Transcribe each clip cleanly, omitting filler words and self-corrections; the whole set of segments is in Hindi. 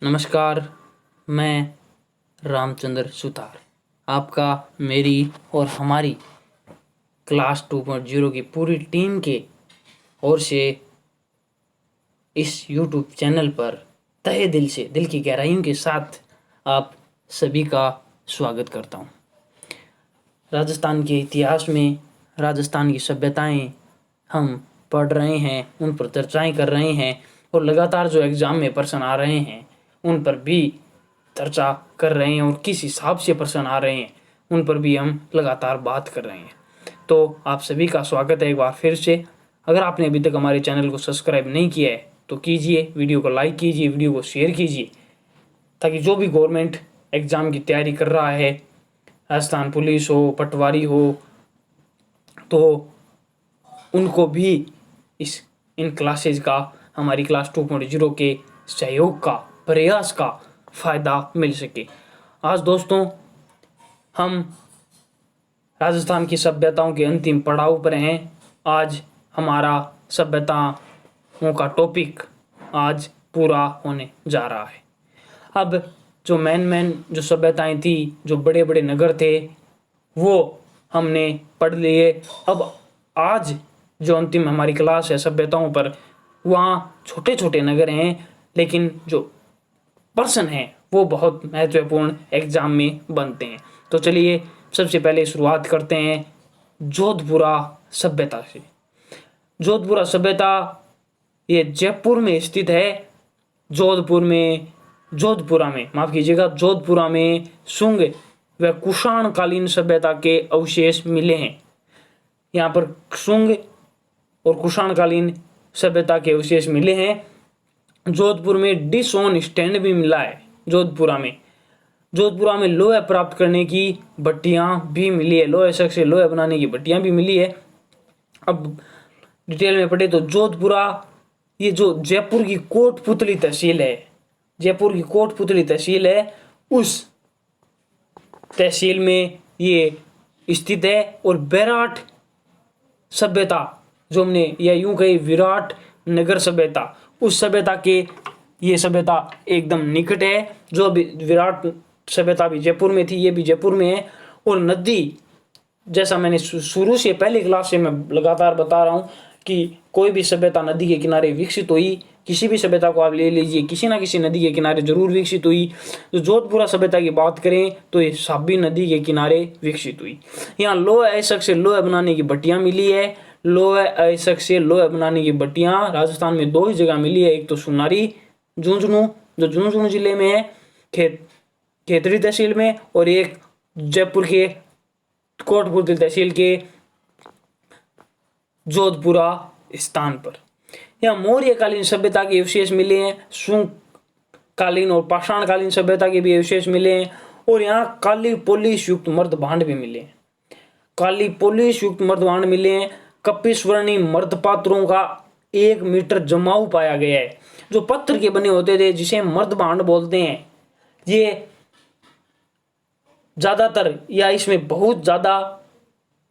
नमस्कार, मैं रामचंद्र सुतार आपका मेरी और हमारी क्लास 2.0 की पूरी टीम के ओर से इस YouTube चैनल पर तहे दिल से, दिल की गहराइयों के साथ आप सभी का स्वागत करता हूँ। राजस्थान के इतिहास में राजस्थान की सभ्यताएं हम पढ़ रहे हैं, उन पर चर्चाएं कर रहे हैं और लगातार जो एग्ज़ाम में प्रश्न आ रहे हैं उन पर भी चर्चा कर रहे हैं और किस हिसाब से प्रश्न आ रहे हैं उन पर भी हम लगातार बात कर रहे हैं। तो आप सभी का स्वागत है एक बार फिर से। अगर आपने अभी तक हमारे चैनल को सब्सक्राइब नहीं किया है तो कीजिए, वीडियो को लाइक कीजिए, वीडियो को शेयर कीजिए, ताकि जो भी गवर्नमेंट एग्ज़ाम की तैयारी कर रहा है, राजस्थान पुलिस हो, पटवारी हो, तो उनको भी इन क्लासेज का, हमारी क्लास 2.0 के सहयोग का, प्रयास का फ़ायदा मिल सके। आज दोस्तों हम राजस्थान की सभ्यताओं के अंतिम पड़ाव पर हैं। आज हमारा सभ्यताओं का टॉपिक आज पूरा होने जा रहा है। अब जो मेन जो सभ्यताएं थी, जो बड़े बड़े नगर थे, वो हमने पढ़ लिए। अब आज जो अंतिम हमारी क्लास है सभ्यताओं पर, वहाँ छोटे छोटे नगर हैं, लेकिन जो प्रश्न हैं वो बहुत महत्वपूर्ण एग्जाम में बनते हैं। तो चलिए सबसे पहले शुरुआत करते हैं जोधपुरा सभ्यता से। जोधपुरा सभ्यता ये जयपुर में स्थित है। जोधपुरा में शुंग व कुषाण कालीन सभ्यता के अवशेष मिले हैं। यहाँ पर शुंग और कुषाण कालीन सभ्यता के अवशेष मिले हैं। जोधपुर में डिश ऑन स्टैंड भी मिला है। जोधपुरा में लोहा प्राप्त करने की भट्टियां भी मिली है। लोहे से लोहा बनाने की भट्टियां भी मिली है। अब डिटेल में पढ़े तो जोधपुरा, ये जो जयपुर की कोटपुतली तहसील है, उस तहसील में ये स्थित है। और विराट सभ्यता, जो हमने या यूं कही विराट नगर सभ्यता, उस सभ्यता के ये सभ्यता एकदम निकट है। जो अभी विराट सभ्यता भी जयपुर में थी, ये भी जयपुर में है। और नदी, जैसा मैंने शुरू से पहली क्लास से मैं लगातार बता रहा हूँ कि कोई भी सभ्यता नदी के किनारे विकसित हुई। किसी भी सभ्यता को आप ले लीजिए, किसी ना किसी नदी के किनारे जरूर विकसित हुई। तो जोधपुरा सभ्यता की बात करें तो ये साबी नदी के किनारे विकसित हुई। यहाँ लोहा अयस्क से लोहा बनाने की भट्टियां मिली है। लोहा अयस्क से लोहा बनाने की भट्टियां राजस्थान में दो ही जगह मिली है। एक तो सुनारी झुंझुनू, जो झुंझुनू जिले में है, खेतड़ी तहसील में, और एक जयपुर के कोटपुतली तहसील के जोधपुरा स्थान पर। यहाँ मौर्य कालीन सभ्यता के अवशेष मिले हैं। शुंग कालीन और पाषाण कालीन सभ्यता के भी अवशेष मिले हैं। और यहाँ काली पोलिश युक्त मर्दभांड भी मिले हैं। कपिस्वर्णी मर्दपात्रों का 1 मीटर जमाव पाया गया है, जो पत्थर के बने होते थे, जिसे मर्दभांड बोलते हैं। ये ज्यादातर, या इसमें बहुत ज्यादा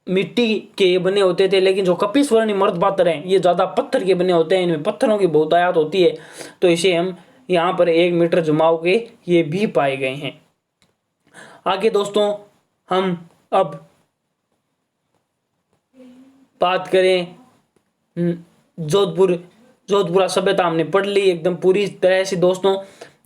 मिट्टी के बने होते थे, लेकिन जो कपिस्वर्णी मर्दपात्र हैं ये ज्यादा पत्थर के बने होते हैं। इनमें पत्थरों की बहुतायत होती है, तो इसे हम यहाँ पर 1 मीटर जमाव के ये भी पाए गए हैं। आगे दोस्तों हम अब बात करें जोधपुरा सभ्यता हमने पढ़ ली एकदम पूरी तरह से दोस्तों।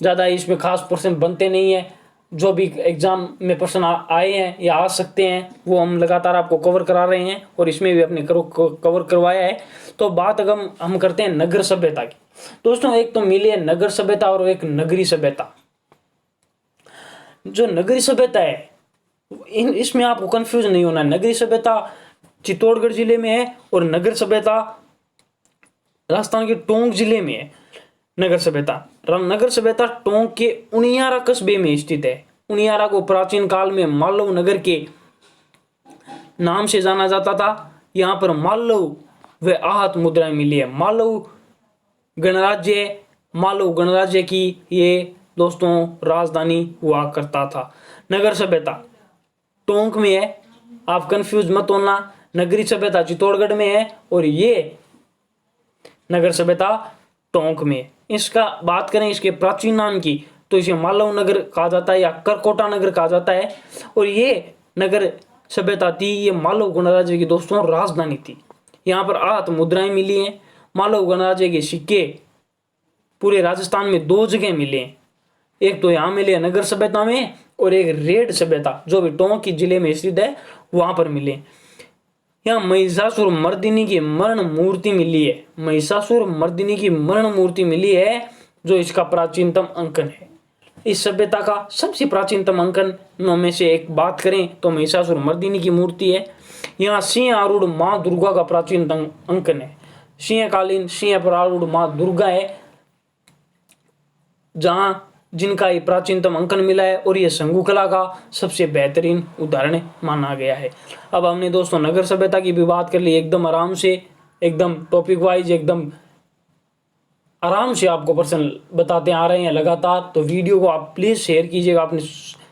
ज़्यादा इसमें खास प्रश्न बनते नहीं है। जो भी एग्जाम में प्रश्न आए हैं या आ सकते हैं वो हम लगातार आपको कवर करा रहे हैं, और इसमें भी अपने कवर करवाया है। तो बात अगर हम करते हैं नगर सभ्यता की दोस्तों, एक तो मिली है नगर सभ्यता और एक नगरी सभ्यता। जो नगरी सभ्यता है इसमें आपको कंफ्यूज नहीं होना। नगरी सभ्यता चित्तौड़गढ़ जिले में है और नगर सभ्यता राजस्थान के टोंक जिले में है। नगर सभ्यता टोंक के उनियारा कस्बे में स्थित है। उनियारा को प्राचीन काल में मालव नगर के नाम से जाना जाता था। यहाँ पर मालव व आहत मुद्राएं मिली है। मालव गणराज्य की ये दोस्तों राजधानी हुआ करता था। नगर सभ्यता टोंक में है, आप कंफ्यूज मत होना। नगरी सभ्यता चित्तौड़गढ़ में है और ये नगर सभ्यता टोंक में। इसका बात करें इसके प्राचीन नाम की तो इसे मालव नगर कहा जाता है या करकोटा नगर कहा जाता है। और ये नगर सभ्यता थी, ये मालव गणराज्य की दोस्तों राजधानी थी। यहाँ पर 8 मुद्राएं मिली हैं। मालव गणराज्य के सिक्के पूरे राजस्थान में 2 जगह मिले हैं, एक तो यहाँ मिले नगर सभ्यता में और एक रेड सभ्यता जो भी टोंक जिले में स्थित है वहां पर मिले। यहाँ महिषासुर मर्दिनी की मरण मूर्ति मिली है, महिषासुर मर्दिनी की मरण मूर्ति मिली है जो इसका प्राचीनतम अंकन है। इस सभ्यता का सबसे प्राचीनतम अंकन में से एक बात करें तो महिषासुर मर्दिनी की मूर्ति है। यहाँ सिंह आरूढ़ माँ दुर्गा का प्राचीनतम अंकन है, सिंहकालीन सिंह पर आरूढ़ माँ दुर्गा है जहां जिनका ये प्राचीनतम अंकन मिला है और ये शंकुकला का सबसे बेहतरीन उदाहरण माना गया है। अब हमने दोस्तों नगर सभ्यता की भी बात कर ली, एकदम आराम से, एकदम टॉपिक वाइज, एकदम आराम से आपको प्रश्न बताते आ रहे हैं लगातार। तो वीडियो को आप प्लीज शेयर कीजिएगा अपने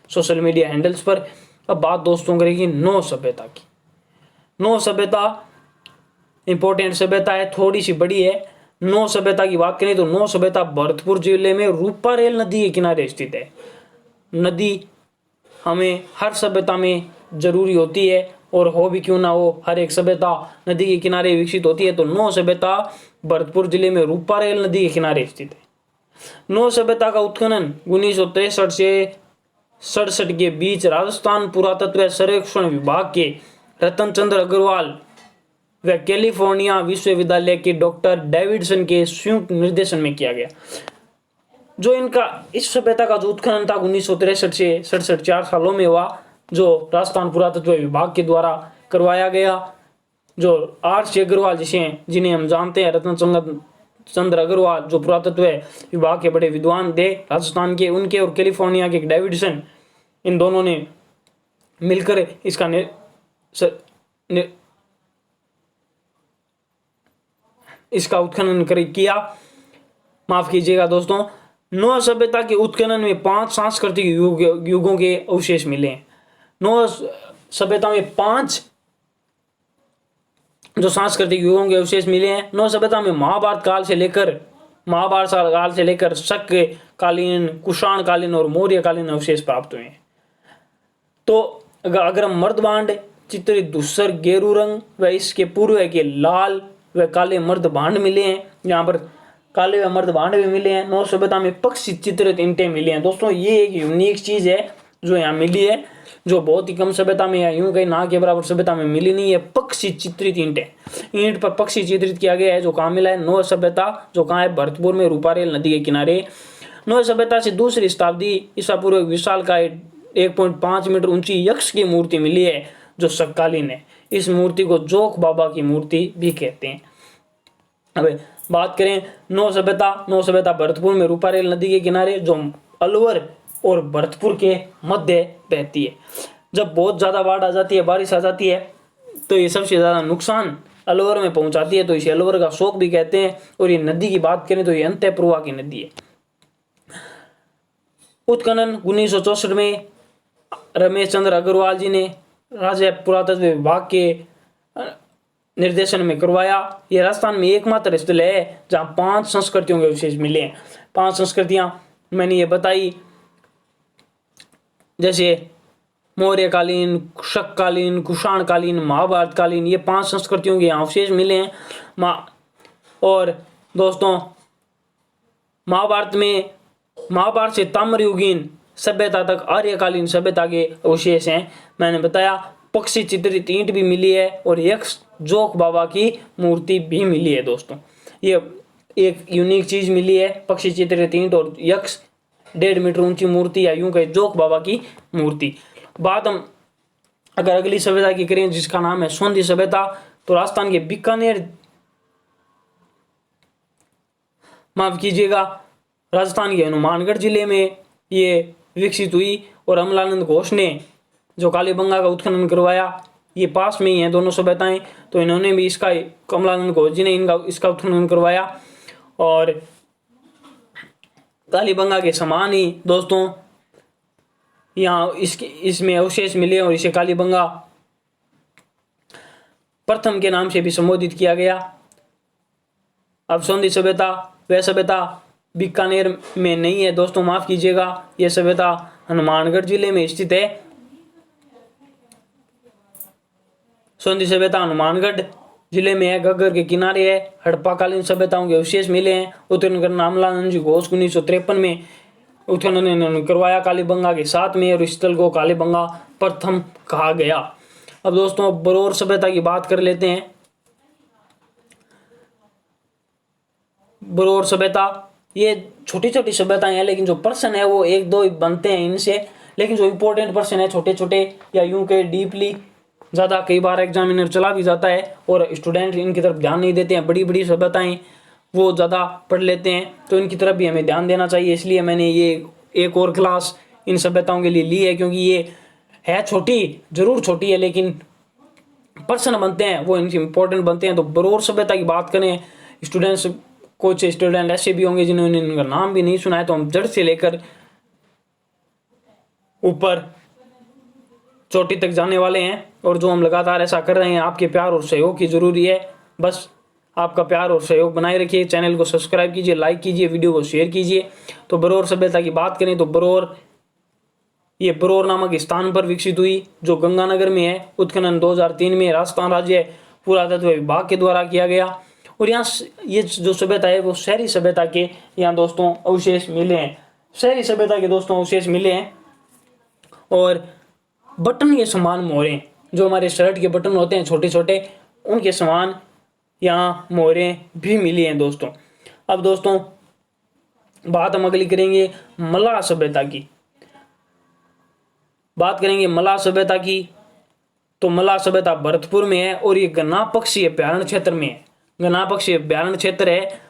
सोशल मीडिया हैंडल्स पर। अब बात दोस्तों करेगी नौ सभ्यता की। नौ सभ्यता इंपॉर्टेंट सभ्यता है, थोड़ी सी बड़ी है। नौ सभ्यता की बात करें तो नौ सभ्यता भरतपुर जिले में रूपारेल नदी के किनारे स्थित है। नदी हमें हर सभ्यता में जरूरी होती है और हो भी क्यों ना हो, हर एक सभ्यता नदी के किनारे विकसित होती है। तो नौ सभ्यता भरतपुर जिले में रूपारेल नदी के किनारे स्थित है। नौ सभ्यता का उत्खनन 1963 से 67 के बीच राजस्थान पुरातत्व सर्वेक्षण विभाग के रतन चंद्र अग्रवाल व कैलिफोर्निया विश्वविद्यालय के डॉक्टर डेविडसन के संयुक्त निर्देशन में किया गया। जो इनका इस सभ्यता का जो उत्खनन था 1963 से 67 4 सालों में हुआ, जो राजस्थान पुरातत्व विभाग के द्वारा करवाया गया। जो R.C. अग्रवाल जिन्हें हम जानते हैं, रतन चंद्र अग्रवाल, जो पुरातत्व विभाग के बड़े विद्वान थे राजस्थान के, उनके और कैलिफोर्निया के डेविडसन, इन दोनों ने मिलकर इसका उत्खनन किया। माफ कीजिएगा दोस्तों, नौ सभ्यता के उत्खनन में 5 सांस्कृतिक युगों के अवशेष मिले हैं। नौ सभ्यता में 5 जो सांस्कृतिक युगों के अवशेष मिले हैं। नौ सभ्यता में महाभारत काल से लेकर शक कालीन, कुषाण कालीन और मौर्य कालीन अवशेष प्राप्त हुए हैं। तो अगर हम मर्दभांड चित्रित धूसर गेरू रंग व इसके पूर्व के लाल व काले मर्द भांड मिले हैं, यहाँ पर काले व मर्द भांड भी मिले हैं। नौ सभ्यता में पक्षी चित्रित ईंटें मिली हैं। दोस्तों ये एक यूनिक चीज है जो यहाँ मिली है, जो बहुत ही कम सभ्यता में या यूं कहीं ना के बराबर सभ्यता में मिली नहीं है। पक्षी चित्रित ईंटें, ईंट पर पक्षी चित्रित किया गया है, जो कहाँ मिला है? नौ सभ्यता, जो कहाँ है? भरतपुर में, रूपारेल नदी के किनारे। नौ सभ्यता से दूसरी शताब्दी ईसा पूर्व विशाल का 1.5 मीटर ऊंची यक्ष की मूर्ति मिली है जो सककालीन है। इस मूर्ति को जोक बाबा की मूर्ति भी कहते हैं। अब बात करें नौ सभ्यता भरतपुर में, रूपारेल नदी के किनारे, जो अलवर और भरतपुर के मध्य बहती है। जब बहुत ज्यादा बाढ़ आ जाती है, बारिश आ जाती है, तो ये सबसे ज्यादा नुकसान अलवर में पहुंचाती है, तो इसे अलवर का शोक भी कहते हैं। और ये नदी की बात करें तो ये अंतः प्रवाह की नदी है। उत्खनन 1964 में रमेश चंद्र अग्रवाल जी ने राज्य पुरातत्व विभाग के निर्देशन में करवाया। यह राजस्थान में एकमात्र स्थल है जहां 5 संस्कृतियों के अवशेष मिले हैं। 5 संस्कृतियां मैंने ये बताई, जैसे मौर्यकालीन, शककालीन, कुषाणकालीन, महाभारतकालीन, ये 5 संस्कृतियों के यहाँ अवशेष मिले हैं। और दोस्तों महाभारत से ताम्रयुगीन सभ्यता तक आर्यकालीन सभ्यता के अवशेष हैं। मैंने बताया पक्षी चित्रित ईंट भी मिली है और यक्ष जोक बाबा की मूर्ति भी मिली है। दोस्तों ये एक यूनिक चीज मिली है, पक्षी चित्रित ईंट और यक्ष 1.5 मीटर ऊंची मूर्ति, या यूं कहे जोक बाबा की मूर्ति। बात हम अगर अगली सभ्यता की करें जिसका नाम है सोंधी सभ्यता, तो राजस्थान के बीकानेर, माफ कीजिएगा, राजस्थान के हनुमानगढ़ जिले में ये विकसित हुई। और अमलानंद घोष ने जो कालीबंगा का उत्खनन करवाया, ये पास में ही हैं दोनों सभ्यताएं, तो इन्होंने भी कमलानंद घोष जी ने इसका उत्खनन करवाया। और कालीबंगा के समान ही दोस्तों यहाँ इसमें अवशेष मिले और इसे कालीबंगा प्रथम के नाम से भी संबोधित किया गया। अब सोंधी सभ्यता, वह सभ्यता बीकानेर में नहीं है दोस्तों, माफ कीजिएगा। यह सभ्यता हनुमानगढ़ जिले में स्थित है। सोंधी सभ्यता हनुमानगढ़ जिले में है, घग्गर के किनारे है। हड़प्पा कालीन सभ्यताओं के अवशेष मिले हैं। उत्खनन नामलानंद जी घोष 1953 में उत्खनन करवाया कालीबंगा के साथ में, और स्थल को कालीबंगा प्रथम कहा गया। अब दोस्तों बरौर सभ्यता की बात कर लेते हैं। बरौर सभ्यता, ये छोटी छोटी सभ्यताएं हैं, लेकिन जो पर्सन है वो एक दो बनते हैं इनसे, लेकिन जो इंपॉर्टेंट पर्सन है छोटे छोटे या यूं के डीपली ज़्यादा कई बार एग्जामिनर चला भी जाता है और स्टूडेंट इनकी तरफ ध्यान नहीं देते हैं। बड़ी बड़ी सभ्यताएं वो ज़्यादा पढ़ लेते हैं, तो इनकी तरफ भी हमें ध्यान देना चाहिए। इसलिए मैंने ये एक और क्लास इन सभ्यताओं के लिए ली है, क्योंकि ये है छोटी, जरूर छोटी है, लेकिन पर्सन बनते हैं वो इनसे इंपॉर्टेंट बनते हैं। तो बरौर सभ्यता की बात करें, स्टूडेंट्स कुछ स्टूडेंट ऐसे भी होंगे जिन्होंने इनका नाम भी नहीं सुना है, तो हम जड़ से लेकर ऊपर चोटी तक जाने वाले हैं, और जो हम लगातार ऐसा कर रहे हैं आपके प्यार और सहयोग की जरूरी है। बस आपका प्यार और सहयोग बनाए रखिए। चैनल को सब्सक्राइब कीजिए, लाइक कीजिए, वीडियो को शेयर कीजिए। तो बरौर सभ्यता की बात करें तो बरौर, ये बरौर नामक स्थान पर विकसित हुई, जो गंगानगर में है। उत्खनन 2003 में राजस्थान राज्य पुरातत्व विभाग के द्वारा किया गया, और यहाँ ये जो सभ्यता है वो शहरी सभ्यता के यहाँ दोस्तों अवशेष मिले हैं। शहरी सभ्यता के दोस्तों अवशेष मिले हैं, और बटन के समान मोहरें, जो हमारे शर्ट के बटन होते हैं छोटे छोटे, उनके समान यहाँ मोहरें भी मिली हैं दोस्तों। अब दोस्तों बात हम अगली करेंगे मल्लाह सभ्यता की। बात करेंगे मल्लाह सभ्यता की, तो मल्लाह सभ्यता भरतपुर में है, और ये गन्ना पक्षी अभ्यारण्य क्षेत्र में है। गन्ना पक्षी अभ्यारण्य क्षेत्र है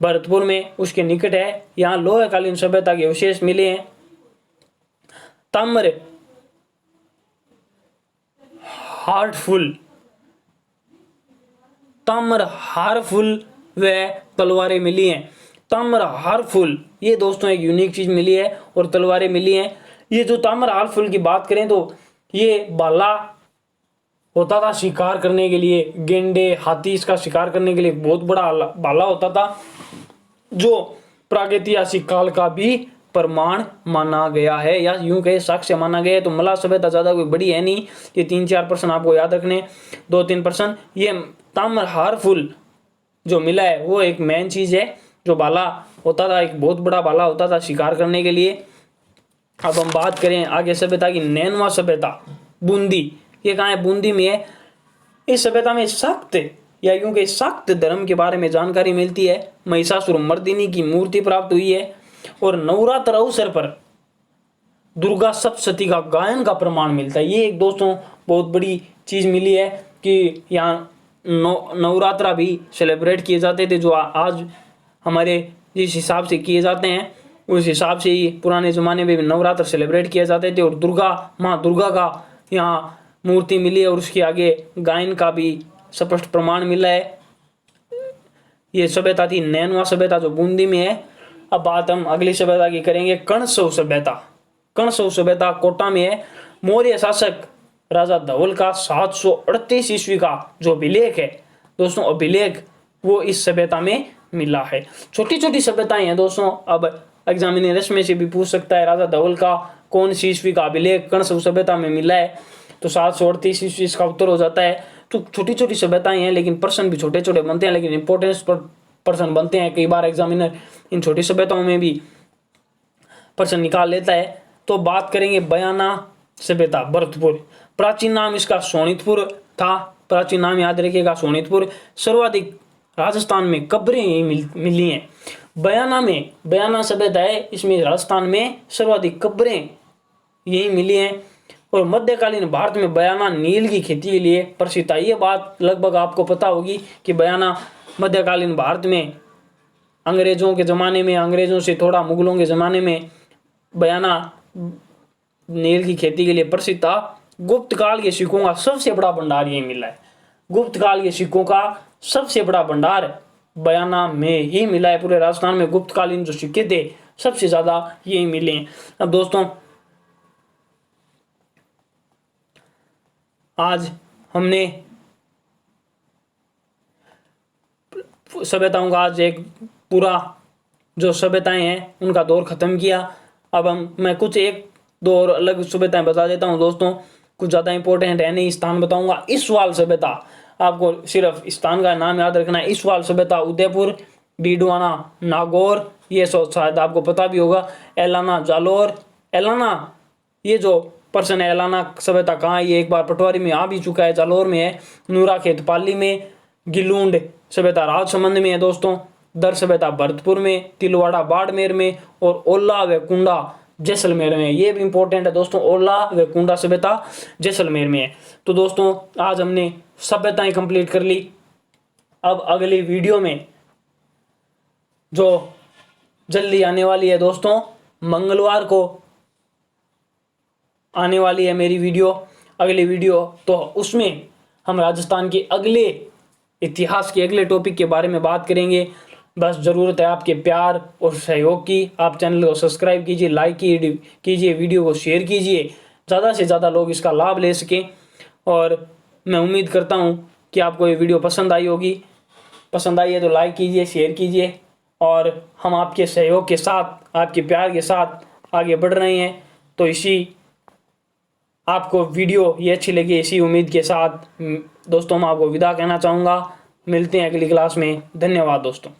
भरतपुर में, उसके निकट है। यहाँ लोहकालीन सभ्यता के अवशेष मिले हैं। ताम्र हारफुल व तलवारें मिली हैं। ताम्र हारफुल, ये दोस्तों एक यूनिक चीज मिली है, और तलवारें मिली हैं। ये जो ताम्र हारफुल की बात करें तो ये भाला होता था शिकार करने के लिए, गेंडे हाथी इसका शिकार करने के लिए बहुत बड़ा भाला होता था, जो प्रागैतिहासिक काल का भी प्रमाण माना गया है, या यूं कहे साक्ष्य माना गया है। तो मल्लाह सभ्यता ज्यादा कोई बड़ी है नहीं, ये 3-4% आपको याद रखने, 2-3%। ये ताम्र हारफुल जो मिला है वो एक मेन चीज है, जो भाला होता था, एक बहुत बड़ा भाला होता था शिकार करने के लिए। अब हम बात करें आगे सभ्यता की, नैनवा सभ्यता बूंदी, ये कहाँ है? बूंदी में है। इस सभ्यता में शाक्त या यूं के शाक्त धर्म के बारे में जानकारी मिलती है। महिषासुर मर्दिनी की मूर्ति प्राप्त हुई है, और नवरात्र अवसर पर दुर्गा सप्तशती का गायन का प्रमाण मिलता है। ये एक दोस्तों बहुत बड़ी चीज मिली है कि यहाँ नवरात्रा भी सेलिब्रेट किए जाते थे, जो आज हमारे जिस हिसाब से किए जाते हैं उस हिसाब से ही पुराने जमाने में भी नवरात्र सेलिब्रेट किए जाते थे। और माँ दुर्गा का यहाँ मूर्ति मिली है, और उसके आगे गायन का भी स्पष्ट प्रमाण मिला है। ये सभ्यता थी नैनवा सभ्यता, जो बूंदी में है। अब बात हम अगली सभ्यता की करेंगे, कणसव सभ्यता। कणसव सभ्यता कोटा में है। मौर्य शासक राजा धवल का 738 ईस्वी का जो अभिलेख है दोस्तों, अभिलेख वो इस सभ्यता में मिला है। छोटी छोटी सभ्यताएं हैं दोस्तों। अब एग्जामिनेशन में से भी पूछ सकता है, राजा धवल का कौन सी ईस्वी का अभिलेख कणसव सभ्यता में मिला है, तो 738 ईस्वी इसका उत्तर हो जाता है। तो छोटी छोटी सभ्यताएं हैं, लेकिन पर्सन भी छोटे छोटे बनते हैं, लेकिन इंपॉर्टेंस पर पर्सन बनते हैं। कई बार एग्जामिनर इन छोटी सभ्यताओं में भी पर्सन निकाल लेता है। तो बात करेंगे बयाना सभ्यता, भरतपुर। प्राचीन नाम इसका सोनितपुर था, प्राचीन नाम याद रखिएगा सोनितपुर। सर्वाधिक राजस्थान में कब्रें यही मिली हैं। बयाना सभ्यता है, इसमें राजस्थान में सर्वाधिक कब्रें यही मिली हैं। और मध्यकालीन भारत में बयाना नील की खेती के लिए प्रसिद्ध है। ये बात लगभग आपको पता होगी कि बयाना मध्यकालीन भारत में अंग्रेजों के ज़माने में, अंग्रेजों से थोड़ा मुगलों के ज़माने में बयाना नील की खेती के लिए प्रसिद्ध था। गुप्त काल के सिक्कों का सबसे बड़ा भंडार यही मिला है। गुप्त काल के सिक्कों का सबसे बड़ा भंडार बयाना में ही मिला है। पूरे राजस्थान में गुप्तकालीन जो सिक्के थे सबसे ज्यादा यही मिले हैं। अब दोस्तों आज हमने सभ्यताओं का आज एक पूरा जो सभ्यताएं हैं उनका दौर ख़त्म किया। अब मैं कुछ एक दो और अलग सभ्यताएं बता देता हूँ दोस्तों, कुछ ज़्यादा इंपॉर्टेंट है नहीं। स्थान बताऊंगा, इस्वाल सभ्यता, आपको सिर्फ स्थान का नाम याद रखना है। इस्वाल सभ्यता उदयपुर, डीडवाना नागौर, ये शायद आपको पता भी होगा। एलाना जालोर, एलाना ये जो पर्सन है, एलाना सभ्यता कहाँ है, ये एक बार पटवारी में आ भी चुका है, जालोर में है। नूरा खेत पाली में, गिलूंड सभ्यता राजसमंद में है दोस्तों। दर सभ्यता भरतपुर में, तिलवाड़ा बाड़मेर में, और ओला व कुंडा जैसलमेर में। ये भी इंपॉर्टेंट है दोस्तों, ओला व कुंडा सभ्यता जैसलमेर में है। तो दोस्तों आज हमने सभ्यताएं कंप्लीट कर ली। अब अगली वीडियो में जो जल्दी आने वाली है दोस्तों, मंगलवार को आने वाली है मेरी वीडियो, अगली वीडियो, तो उसमें हम राजस्थान के अगले इतिहास के अगले टॉपिक के बारे में बात करेंगे। बस ज़रूरत है आपके प्यार और सहयोग की। आप चैनल को सब्सक्राइब कीजिए, लाइक कीजिए, वीडियो को शेयर कीजिए, ज़्यादा से ज़्यादा लोग इसका लाभ ले सकें। और मैं उम्मीद करता हूँ कि आपको ये वीडियो पसंद आई होगी। पसंद आई है तो लाइक कीजिए, शेयर कीजिए, और हम आपके सहयोग के साथ, आपके प्यार के साथ आगे बढ़ रहे हैं। तो इसी आपको वीडियो ये अच्छी लगी, इसी उम्मीद के साथ दोस्तों मैं आपको विदा कहना चाहूँगा। मिलते हैं अगली क्लास में। धन्यवाद दोस्तों।